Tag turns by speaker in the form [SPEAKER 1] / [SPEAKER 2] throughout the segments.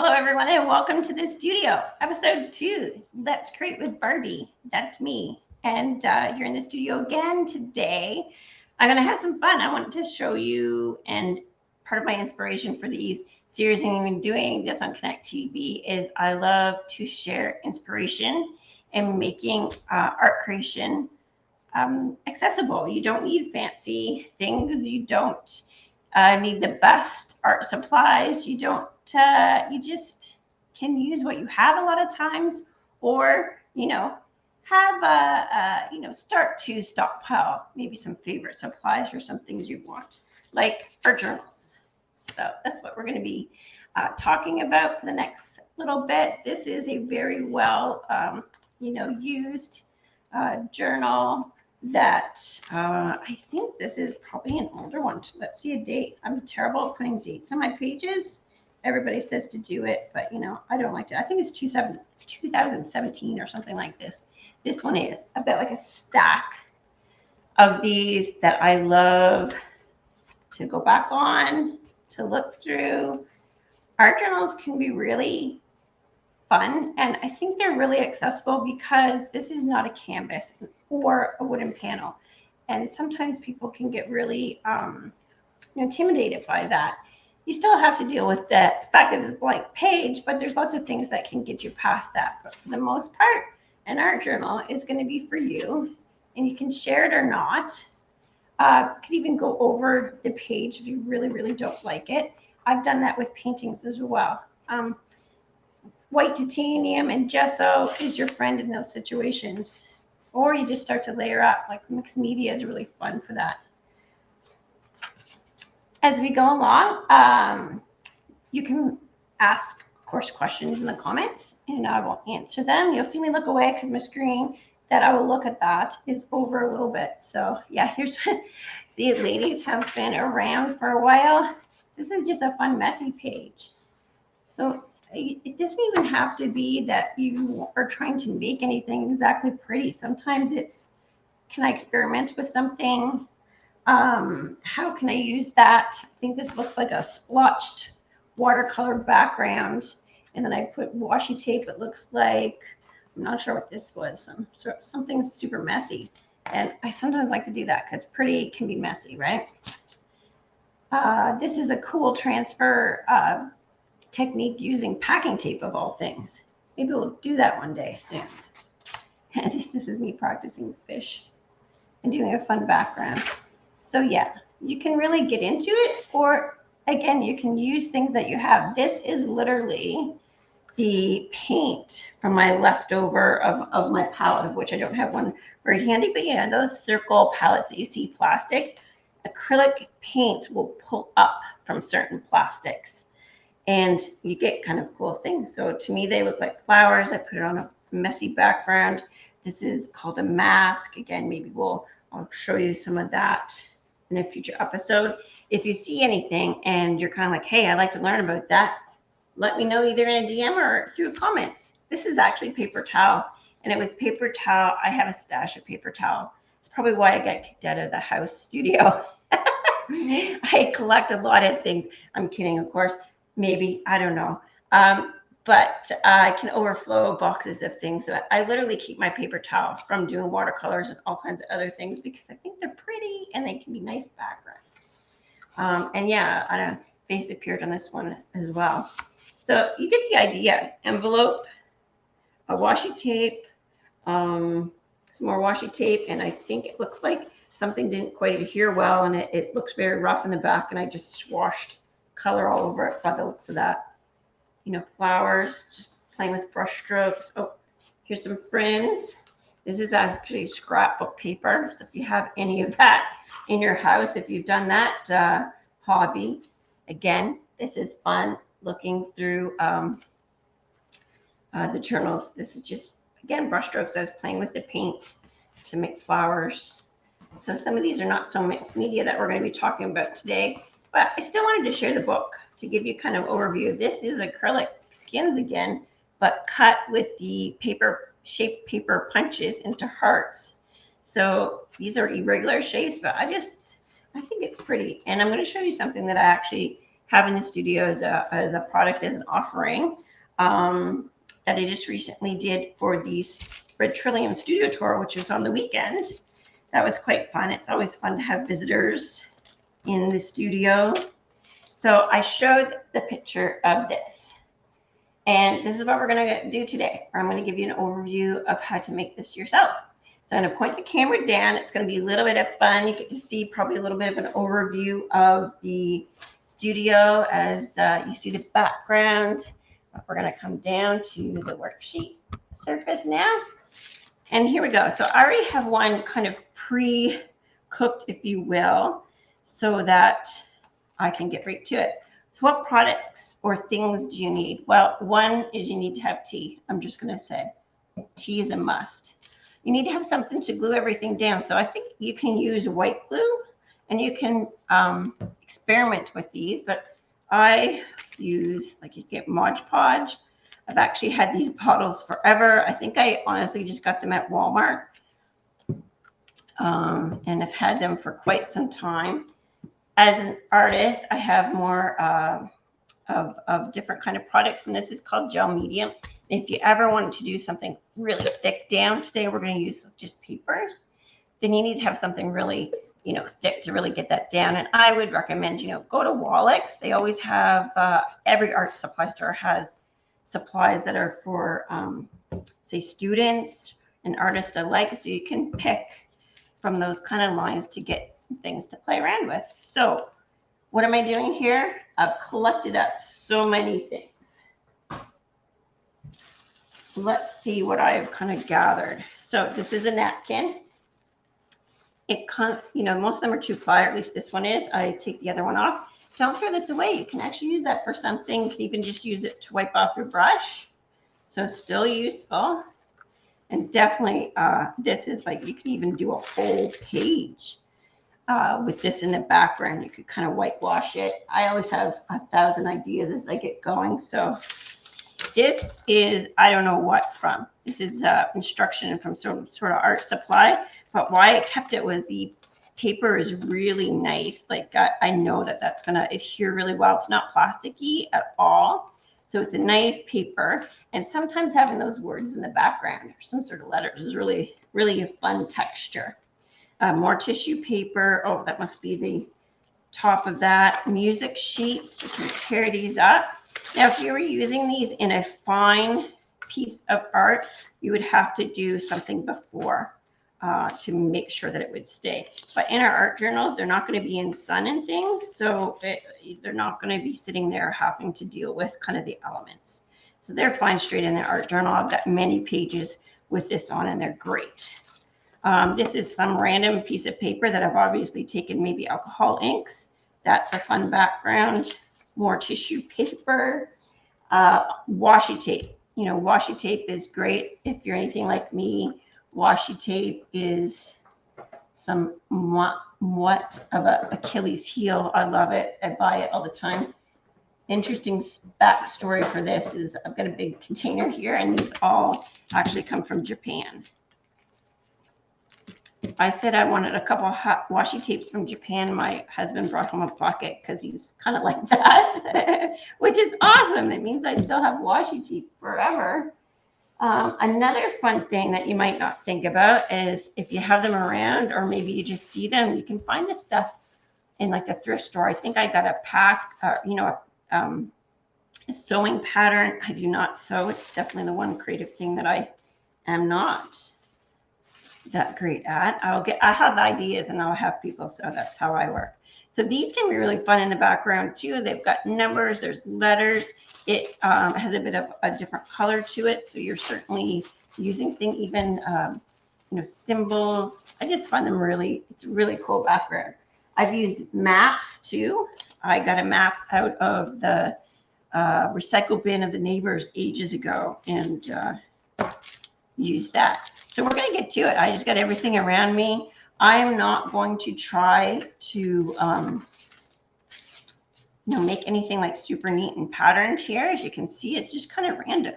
[SPEAKER 1] Hello, everyone, and welcome to the studio. Episode 2, Let's Create with Barbi. That's me. And you're in the studio again today. I'm going to have some fun. I wanted to show you, and part of my inspiration for these series and even doing this on Connect TV is I love to share inspiration and making art creation accessible. You don't need fancy things. You don't need the best art supplies. You don't. You just can use what you have a lot of times, or have start to stockpile maybe some favorite supplies or some things you want, like art journals. So that's what we're going to be talking about for the next little bit. This is a very well used journal that I think this is probably an older one. Let's see a date. I'm terrible at putting dates on my pages. Everybody says to do it, but I don't like to. I think it's 2017 or something like this. This one is a bit like a stack of these that I love to go back on, to look through. Art journals can be really fun, and I think they're really accessible because this is not a canvas or a wooden panel, and sometimes people can get really intimidated by that. You still have to deal with the fact that it's a blank page, but there's lots of things that can get you past that. But for the most part, an art journal is going to be for you, and you can share it or not. You could even go over the page if you really, really don't like it. I've done that with paintings as well. White titanium and gesso is your friend in those situations. Or you just start to layer up, like mixed media is really fun for that. As we go along, you can ask, of course, questions in the comments, and I will answer them. You'll see me look away because my screen that I will look at that is over a little bit. So yeah, here's, see, ladies have been around for a while. This is just a fun, messy page. So it doesn't even have to be that you are trying to make anything exactly pretty. Sometimes it's, can I experiment with something? How can I use that? I think this looks like a splotched watercolor background. And then I put washi tape. It looks like, I'm not sure what this was. Something super messy. And I sometimes like to do that because pretty can be messy, right? This is a cool transfer technique using packing tape of all things. Maybe we'll do that one day soon. And this is me practicing fish and doing a fun background. So yeah, you can really get into it, or again, you can use things that you have. This is literally the paint from my leftover of my palette, of which I don't have one very handy, but yeah, those circle palettes that you see plastic, acrylic paints will pull up from certain plastics, and you get kind of cool things. So to me, they look like flowers. I put it on a messy background. This is called a mask. Again, maybe I'll show you some of that in a future episode. If you see anything and you're kind of like, hey, I'd like to learn about that, let me know either in a DM or through comments. This is actually paper towel, and it was paper towel. I have a stash of paper towel. It's probably why I got kicked out of the house studio. I collect a lot of things. I'm kidding, of course. Maybe, I don't know. But I can overflow boxes of things. So I literally keep my paper towel from doing watercolors and all kinds of other things because I think they're pretty and they can be nice backgrounds. And yeah, a face appeared on this one as well. So you get the idea. Envelope, a washi tape, some more washi tape, and I think it looks like something didn't quite adhere well, and it looks very rough in the back, and I just swashed color all over it by the looks of that. Flowers, just playing with brush strokes. Oh, here's some friends. This is actually scrapbook paper. So if you have any of that in your house, if you've done that hobby, again, this is fun looking through the journals. This is just, again, brush strokes. I was playing with the paint to make flowers. So some of these are not so mixed media that we're going to be talking about today, but I still wanted to share the book to give you kind of overview. This is acrylic skins again, but cut with the shaped paper punches into hearts. So these are irregular shapes, but I think it's pretty. And I'm going to show you something that I actually have in the studio as a product, as an offering that I just recently did for the Red Trillium Studio Tour, which was on the weekend. That was quite fun. It's always fun to have visitors in the studio. So I showed the picture of this. And this is what we're going to do today. I'm going to give you an overview of how to make this yourself. So I'm going to point the camera down. It's going to be a little bit of fun. You get to see probably a little bit of an overview of the studio as you see the background. We're going to come down to the worksheet surface now. And here we go. So I already have one kind of pre-cooked, if you will, so that I can get right to it. So what products or things do you need? Well, one is you need to have tea. I'm just going to say tea is a must. You need to have something to glue everything down. So I think you can use white glue and you can experiment with these, but I use, like, you get Mod Podge. I've actually had these bottles forever. I think I honestly just got them at Walmart and I've had them for quite some time. As an artist, I have more of different kind of products, and this is called gel medium. If you ever wanted to do something really thick down, today we're going to use just papers, then you need to have something really, thick to really get that down. And I would recommend, go to Wallach's. They always have, every art supply store has supplies that are for, say, students and artists alike. So you can pick from those kind of lines to get some things to play around with. So what am I doing here? I've collected up so many things. Let's see what I've kind of gathered. So this is a napkin. It kind of, most of them are 2-ply, or at least this one is. I take the other one off. Don't throw this away. You can actually use that for something. You can even just use it to wipe off your brush. So still useful. And definitely, this is like, you can even do a whole page with this in the background. You could kind of whitewash it. I always have 1,000 ideas as I get going. So this is, I don't know what from. This is instruction from some sort of art supply. But why I kept it was the paper is really nice. Like I know that that's going to adhere really well. It's not plasticky at all. So it's a nice paper. And sometimes having those words in the background or some sort of letters is really, really a fun texture. More tissue paper. Oh, that must be the top of that. Music sheets. You can tear these up. Now, if you were using these in a fine piece of art, you would have to do something before to make sure that it would stay. But in our art journals, they're not going to be in sun and things. So they're not going to be sitting there having to deal with kind of the elements. So they're fine straight in the art journal. I've got many pages with this on and they're great. This is some random piece of paper that I've obviously taken maybe alcohol inks. That's a fun background. More tissue paper. Washi tape. Washi tape is great if you're anything like me. Washi tape is somewhat of an Achilles heel. I love it. I buy it all the time. Interesting backstory for this is I've got a big container here, and these all actually come from Japan. I said I wanted a couple hot washi tapes from Japan. My husband brought home a bucket because he's kind of like that, which is awesome. It means I still have washi tape forever. Another fun thing that you might not think about is if you have them around, or maybe you just see them, you can find this stuff in like a thrift store. I think I got a pack, a sewing pattern. I do not sew. It's definitely the one creative thing that I am not that great at. I have ideas and I'll have people sew. That's how I work. So these can be really fun in the background too. They've got numbers, there's letters. It has a bit of a different color to it. So you're certainly using things, even, symbols. I just find them it's a really cool background. I've used maps too. I got a map out of the recycle bin of the neighbors ages ago and used that. So we're going to get to it. I just got everything around me. I am not going to try to, make anything like super neat and patterned here. As you can see, it's just kind of random.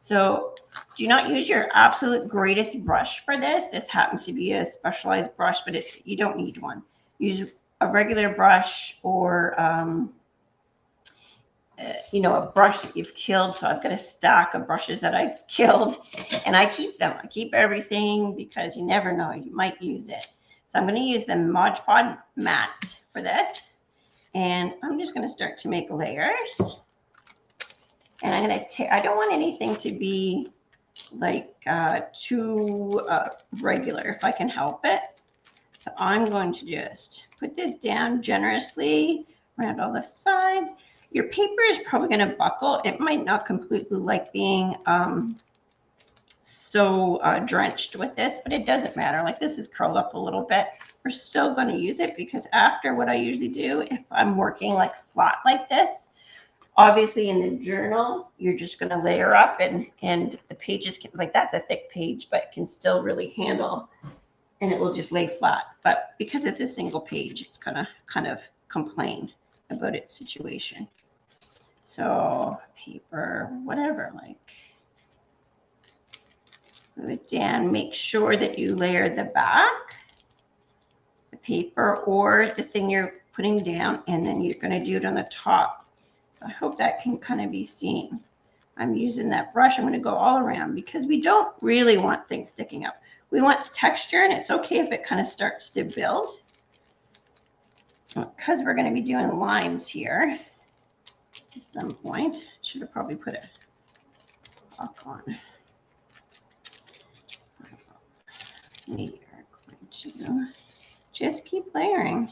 [SPEAKER 1] So do not use your absolute greatest brush for this. This happens to be a specialized brush, but you don't need one. Use a regular brush or you know, a brush that you've killed. So I've got a stack of brushes that I've killed, and I keep them. I keep everything because you never know, you might use it. So I'm going to use the Mod Podge mat for this, and I'm just going to start to make layers. And I'm going to I don't want anything to be like too regular if I can help it. So I'm going to just put this down generously around all the sides. Your paper is probably going to buckle. It might not completely like being so drenched with this, but it doesn't matter. Like this is curled up a little bit. We're still going to use it because after, what I usually do if I'm working like flat like this, obviously in the journal, you're just going to layer up and the pages can, like that's a thick page, but it can still really handle, and it will just lay flat. But because it's a single page, it's going to kind of complain about its situation. So paper, whatever, like move it down. Make sure that you layer the back, the paper or the thing you're putting down, and then you're going to do it on the top. So I hope that can kind of be seen. I'm using that brush. I'm going to go all around because we don't really want things sticking up. We want texture, and it's okay if it kind of starts to build because we're going to be doing lines here at some point. Should have probably put a clock on. We are going to just keep layering.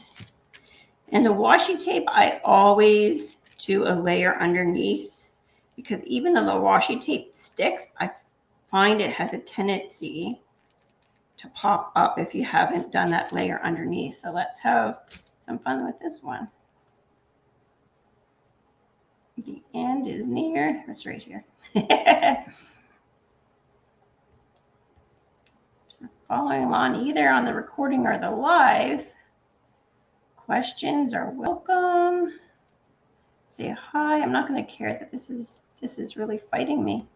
[SPEAKER 1] And the washi tape, I always do a layer underneath because even though the washi tape sticks, I find it has a tendency to pop up if you haven't done that layer underneath. So let's have some fun with this one. The end is near. It's right here. Following along either on the recording or the live, questions are welcome. Say hi. I'm not going to care that this is really fighting me.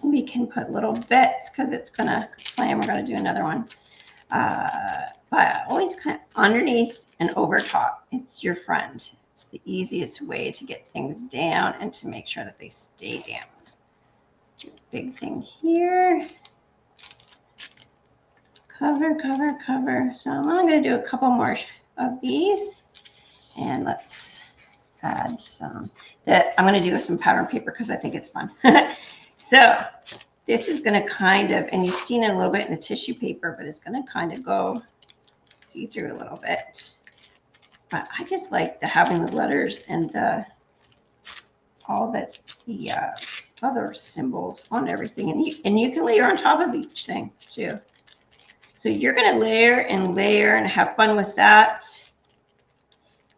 [SPEAKER 1] We can put little bits because it's going to play, and we're going to do another one. But always kind of underneath and over top. It's your friend. It's the easiest way to get things down and to make sure that they stay down. Big thing here. Cover, cover, cover. So I'm only going to do a couple more of these. And let's add some. I'm going to do some pattern paper because I think it's fun. So this is going to kind of, and you've seen it a little bit in the tissue paper, but it's going to kind of go see through a little bit. But I just like having the letters and all the other symbols on everything. And you can layer on top of each thing too. So you're going to layer and have fun with that.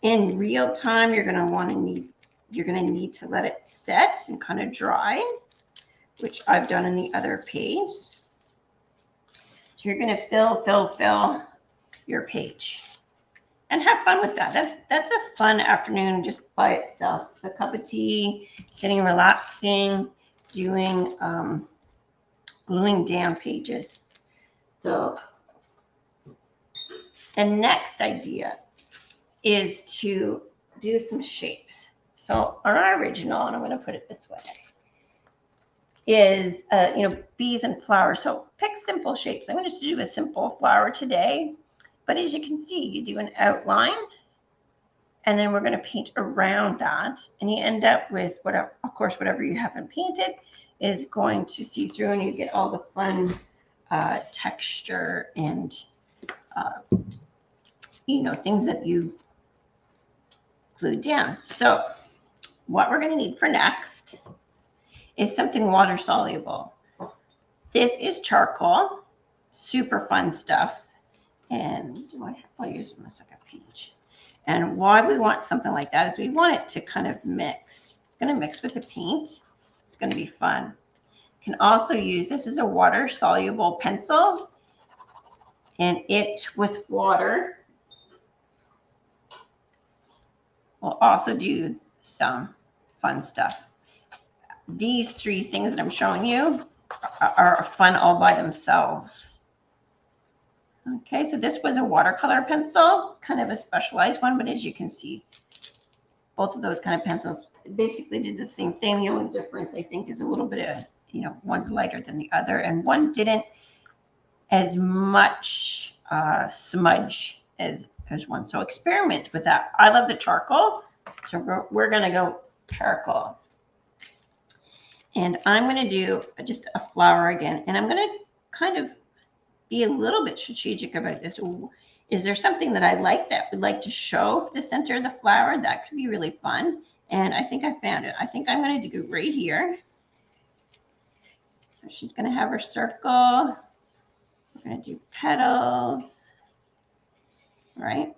[SPEAKER 1] In real time, you're going to need to let it set and kind of dry, which I've done in the other page. So you're going to fill your page and have fun with that. That's a fun afternoon just by itself. It's a cup of tea, sitting relaxing, doing gluing down pages. So the next idea is to do some shapes. So our original, and I'm going to put it this way, is bees and flowers. So pick simple shapes. I'm going to do a simple flower today, but as you can see, you do an outline, and then we're going to paint around that, and you end up with whatever you haven't painted is going to see through, and you get all the fun texture and things that you've glued down. So what we're going to need for next is something water soluble. This is charcoal, super fun stuff. And I'll use my second page. And why we want something like that is we want it to kind of mix. It's going to mix with the paint. It's going to be fun. You can also use, this is a water soluble pencil, and it with water will also do some fun stuff. These three things that I'm showing you are fun all by themselves. Okay, so this was a watercolor pencil, kind of a specialized one, but as you can see, both of those kind of pencils basically did the same thing. The only difference, I think, is a little bit of, one's lighter than the other, and one didn't as much smudge as one. So experiment with that. I love the charcoal, so we're going to go charcoal. And I'm going to do just a flower again, and I'm going to kind of be a little bit strategic about this. Is there something that I like that would like to show the center of the flower? That could be really fun. And I think I found it. I think I'm going to do right here. So she's going to have her circle. We're going to do petals, right?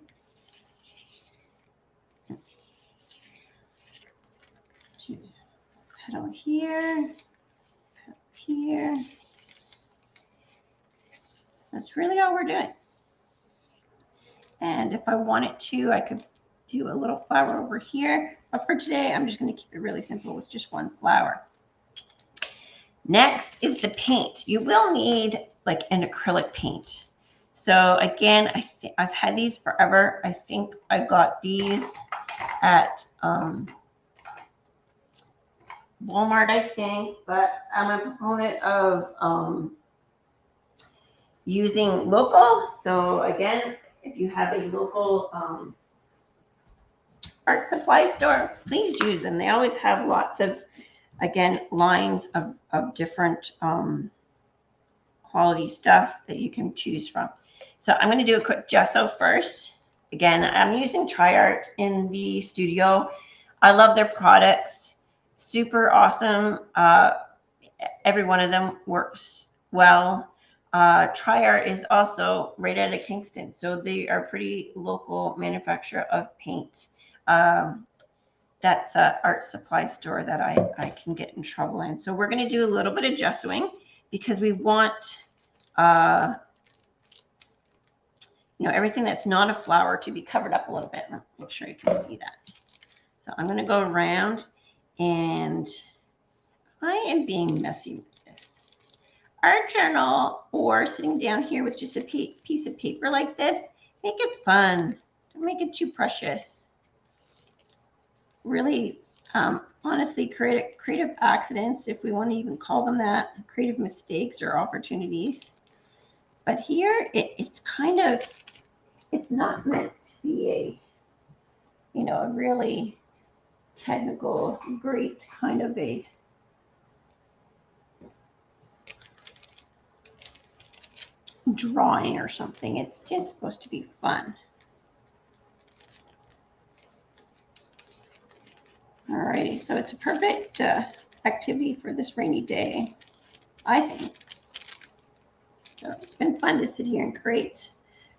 [SPEAKER 1] Petal here, petal here. That's really all we're doing. And if I wanted to, I could do a little flower over here. But for today, I'm just going to keep it really simple with just one flower. Next is the paint. You will need like an acrylic paint. So again, I've had these forever. I think I got these at Walmart, I think, but I'm a proponent of using local. So again, if you have a local art supply store, please use them. They always have lots of, again, lines of different quality stuff that you can choose from. So I'm going to do a quick gesso first. Again, I'm using TriArt in the studio. I love their products. Super awesome. Every one of them works well. TriArt is also right out of Kingston, so they are pretty local manufacturer of paint. That's an art supply store that I can get in trouble in. So we're going to do a little bit of gessoing because we want everything that's not a flower to be covered up a little bit. Make sure you can see that. So I'm going to go around, and I am being messy with this. Art journal, or sitting down here with just a piece of paper like this, make it fun. Don't make it too precious. Really, honestly, creative accidents, if we want to even call them that, creative mistakes or opportunities. But here, it's kind of, it's not meant to be a really technical, great kind of a drawing or something. It's just supposed to be fun. Alrighty, so it's a perfect activity for this rainy day, I think. So it's been fun to sit here and create.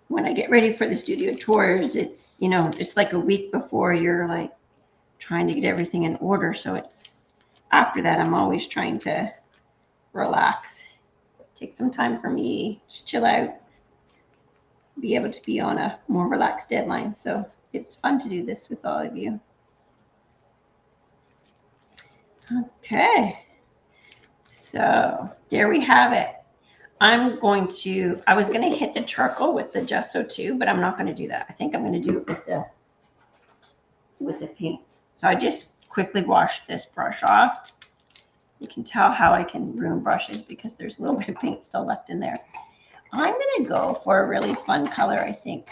[SPEAKER 1] When I get ready for the studio tours, it's it's like a week before you're like trying to get everything in order. So it's after that, I'm always trying to relax, take some time for me, just chill out, be able to be on a more relaxed deadline. So it's fun to do this with all of you. Okay, so there we have it. I was going to hit the charcoal with the gesso too, but I'm not going to do that. I think I'm going to do it with the paint. So I just quickly washed this brush off. You can tell how I can ruin brushes because there's a little bit of paint still left in there. I'm going to go for a really fun color, I think.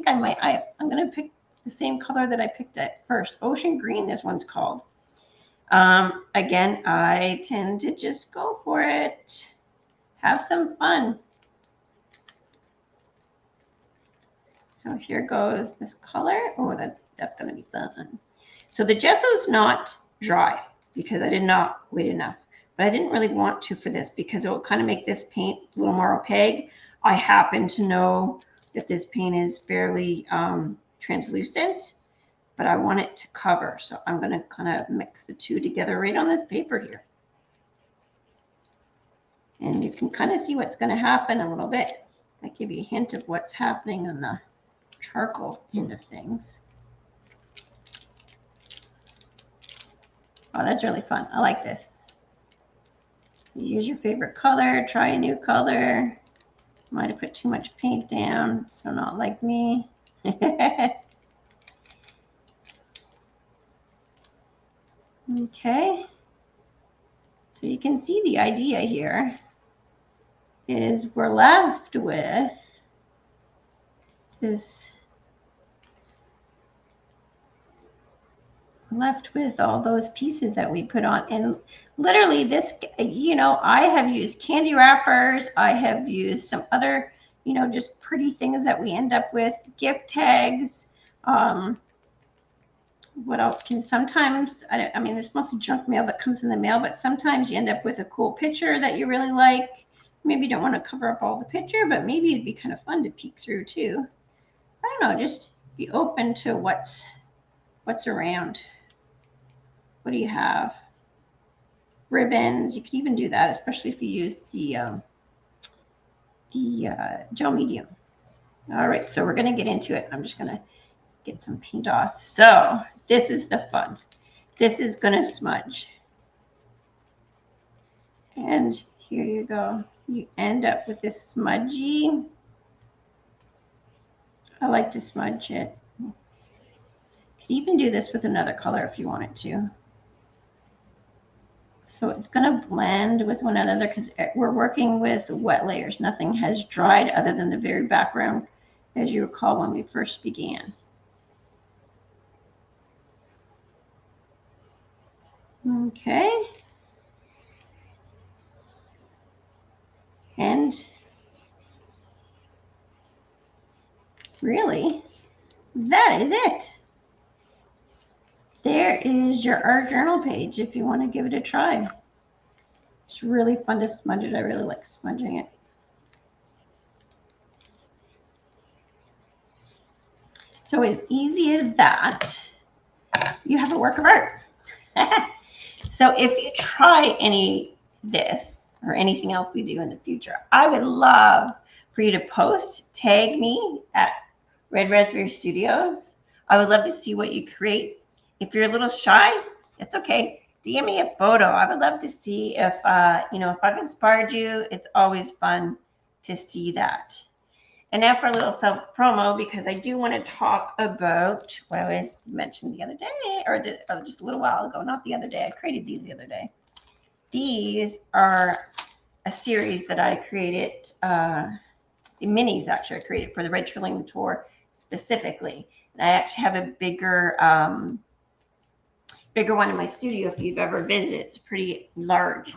[SPEAKER 1] I'm going to pick the same color that I picked at first. Ocean green, this one's called. Again, I tend to just go for it. Have some fun. So here goes this color. Oh, that's going to be fun. So the gesso is not dry because I did not wait enough. But I didn't really want to for this because it will kind of make this paint a little more opaque. I happen to know that this paint is fairly translucent, but I want it to cover. So I'm going to kind of mix the two together right on this paper here. And you can kind of see what's going to happen a little bit. I give you a hint of what's happening on the charcoal end of things. Oh, that's really fun. I like this. Use your favorite color. Try a new color. Might have put too much paint down, so not like me. Okay. So you can see the idea here is we're left with this, all those pieces that we put on. And literally this, I have used candy wrappers. I have used some other, just pretty things that we end up with, gift tags. What else can sometimes, I mean, it's mostly junk mail that comes in the mail, but sometimes you end up with a cool picture that you really like. Maybe you don't want to cover up all the picture, but maybe it'd be kind of fun to peek through too. I don't know, just be open to what's around. What do you have? Ribbons. You could even do that, especially if you use the gel medium. All right, so we're going to get into it. I'm just going to get some paint off. So this is the fun. This is going to smudge. And here you go. You end up with this smudgy. I like to smudge it. You could even do this with another color if you wanted to. So it's going to blend with one another because we're working with wet layers. Nothing has dried other than the very background, as you recall when we first began. Okay. And really, that is it. There is our journal page if you want to give it a try. It's really fun to smudge it. I really like smudging it. So as easy as that, you have a work of art. So if you try this or anything else we do in the future, I would love for you to post, tag me at Red Raspberry Studios. I would love to see what you create. If you're a little shy, that's okay. DM me a photo. I would love to see if if I've inspired you. It's always fun to see that. And now for a little self promo, because I do want to talk about what I was mentioned the other day, or just a little while ago. Not the other day. I created these the other day. These are a series that I created. The minis actually I created for the Red Trillium Tour specifically. And I actually have a bigger one in my studio if you've ever visited. It's pretty large.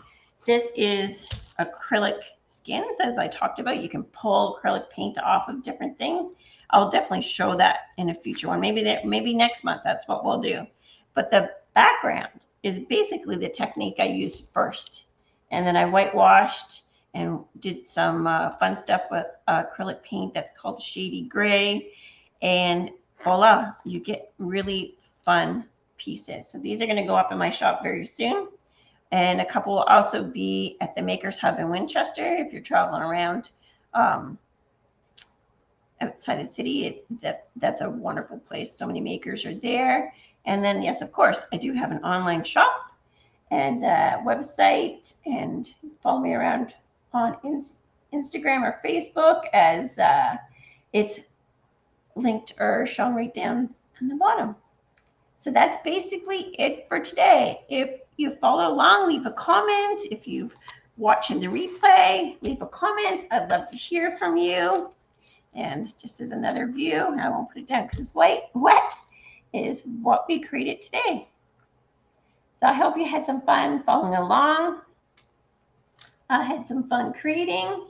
[SPEAKER 1] This is acrylic skins, as I talked about. You can pull acrylic paint off of different things. I'll definitely show that in a future one. Maybe next month, that's what we'll do. But the background is basically the technique I used first. And then I whitewashed and did some fun stuff with acrylic paint that's called shady gray. And voila, you get really fun pieces. So these are going to go up in my shop very soon. And a couple will also be at the Makers Hub in Winchester if you're traveling around outside the city. That's a wonderful place. So many makers are there. And then, yes, of course, I do have an online shop and a website. And follow me around on Instagram or Facebook as it's linked or shown right down on the bottom. So that's basically it for today. If you follow along, leave a comment. If you're watching the replay, leave a comment. I'd love to hear from you. And just as another view, I won't put it down because it's wet, is what we created today. So I hope you had some fun following along. I had some fun creating.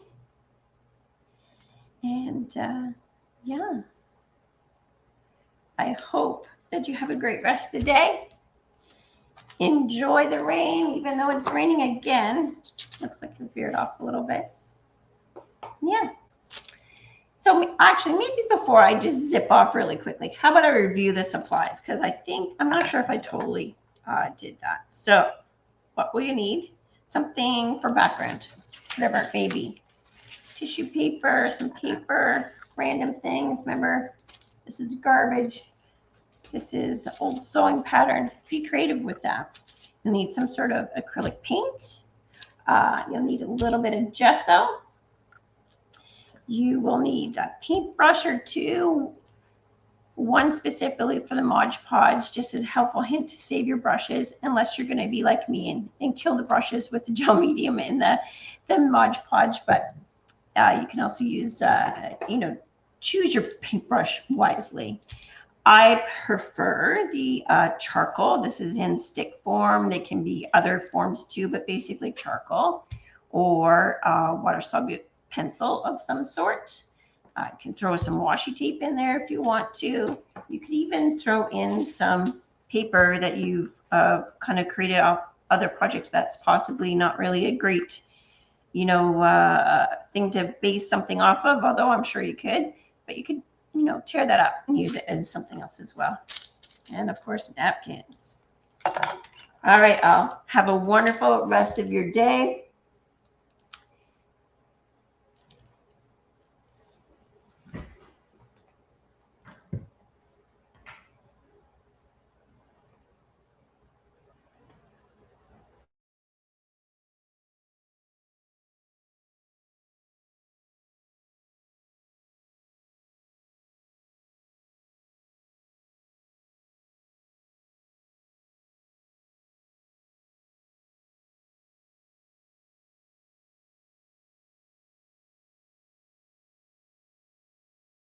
[SPEAKER 1] And yeah, I hope that you have a great rest of the day. Enjoy the rain, even though it's raining again. Looks like it's veered off a little bit. Yeah. So actually, maybe before I just zip off really quickly, how about I review the supplies? Because I'm not sure if I totally did that. So what will you need? Something for background, whatever it may be. Tissue paper, some paper, random things. Remember, this is garbage. This is an old sewing pattern. Be creative with that. You'll need some sort of acrylic paint. You'll need a little bit of gesso. You will need a paintbrush or two. one specifically for the Mod Podge, just as a helpful hint to save your brushes, unless you're going to be like me and kill the brushes with the gel medium in the Mod Podge. But you can also use, choose your paintbrush wisely. I prefer the charcoal. This is in stick form. They can be other forms too, but basically charcoal or water-soluble pencil of some sort. You can throw some washi tape in there if you want to. You could even throw in some paper that you've kind of created off other projects. That's possibly not really a great, thing to base something off of, although I'm sure you could. But you could, tear that up and use it as something else as well. And of course, napkins. All right, all. Have a wonderful rest of your day.